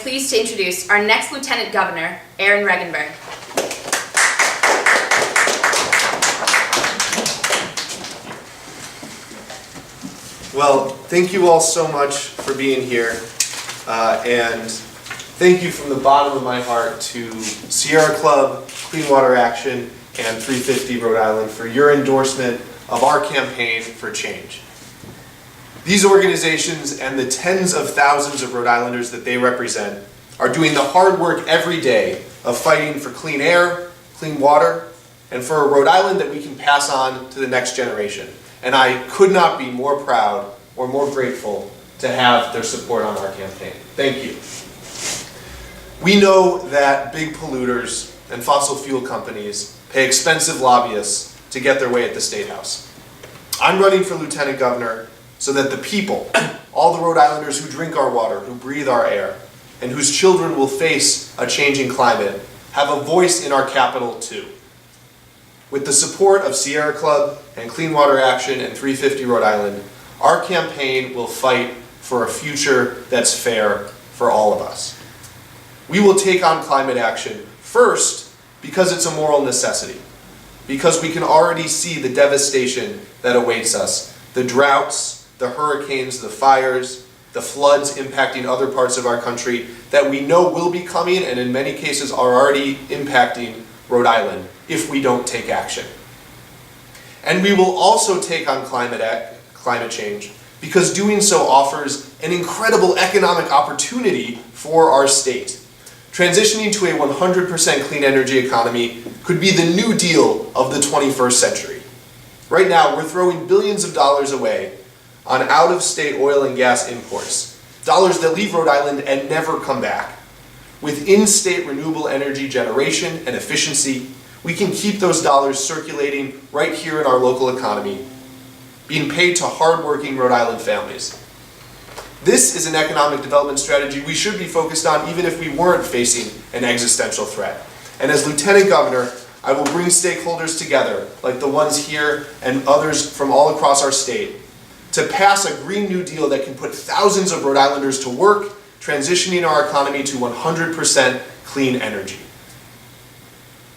pleased to introduce our next Lieutenant Governor, Aaron Regunberg. Well, thank you all so much for being here, and thank you from the bottom of my heart to Sierra Club, Clean Water Action, and 350 Rhode Island for your endorsement of our campaign for change. These organizations and the tens of thousands of Rhode Islanders that they represent are doing the hard work every day of fighting for clean air, clean water, and for a Rhode Island that we can pass on to the next generation. And I could not be more proud or more grateful to have their support on our campaign. Thank you. We know that big polluters and fossil fuel companies pay expensive lobbyists to get their way at the Statehouse. I'm running for Lieutenant Governor so that the people, all the Rhode Islanders who drink our water, who breathe our air, and whose children will face a changing climate, have a voice in our capital too. With the support of Sierra Club and Clean Water Action and 350 Rhode Island, our campaign will fight for a future that's fair for all of us. We will take on climate action first because it's a moral necessity, because we can already see the devastation that awaits us, the droughts, the hurricanes, the fires, the floods impacting other parts of our country that we know will be coming and in many cases are already impacting Rhode Island if we don't take action. And we will also take on climate change because doing so offers an incredible economic opportunity for our state. Transitioning to a 100% clean energy economy could be the new deal of the 21st century. Right now, we're throwing billions of dollars away on out-of-state oil and gas imports, dollars that leave Rhode Island and never come back. With in-state renewable energy generation and efficiency, we can keep those dollars circulating right here in our local economy, being paid to hard-working Rhode Island families. This is an economic development strategy we should be focused on even if we weren't facing an existential threat. And as Lieutenant Governor, I will bring stakeholders together, like the ones here and others from all across our state, to pass a Green New Deal that can put thousands of Rhode Islanders to work, transitioning our economy to 100% clean energy.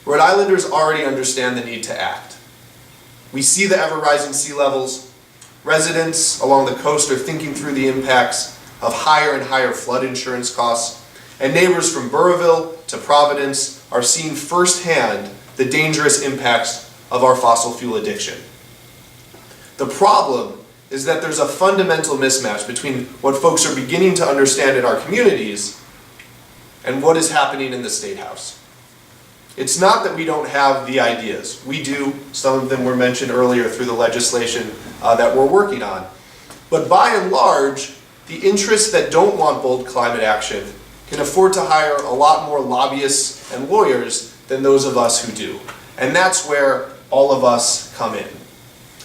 Rhode Islanders already understand the need to act. We see the ever-rising sea levels. Residents along the coast are thinking through the impacts of higher and higher flood insurance costs, and neighbors from Burrillville to Providence are seeing firsthand the dangerous impacts of our fossil fuel addiction. The problem is that there's a fundamental mismatch between what folks are beginning to understand in our communities and what is happening in the Statehouse. It's not that we don't have the ideas. We do. Some of them were mentioned earlier through the legislation that we're working on. But by and large, the interests that don't want bold climate action can afford to hire a lot more lobbyists and lawyers than those of us who do. And that's where all of us come in.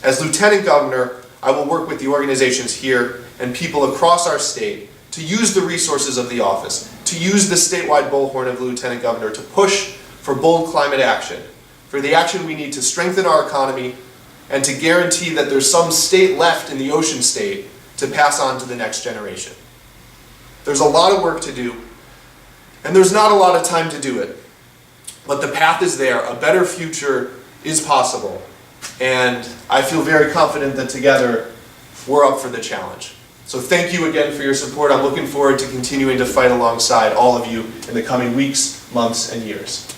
As Lieutenant Governor, I will work with the organizations here and people across our state to use the resources of the office, to use the statewide bullhorn of the Lieutenant Governor to push for bold climate action, for the action we need to strengthen our economy and to guarantee that there's some state left in the ocean state to pass on to the next generation. There's a lot of work to do, and there's not a lot of time to do it, but the path is there. A better future is possible, and I feel very confident that together we're up for the challenge. So thank you again for your support. I'm looking forward to continuing to fight alongside all of you in the coming weeks, months, and years.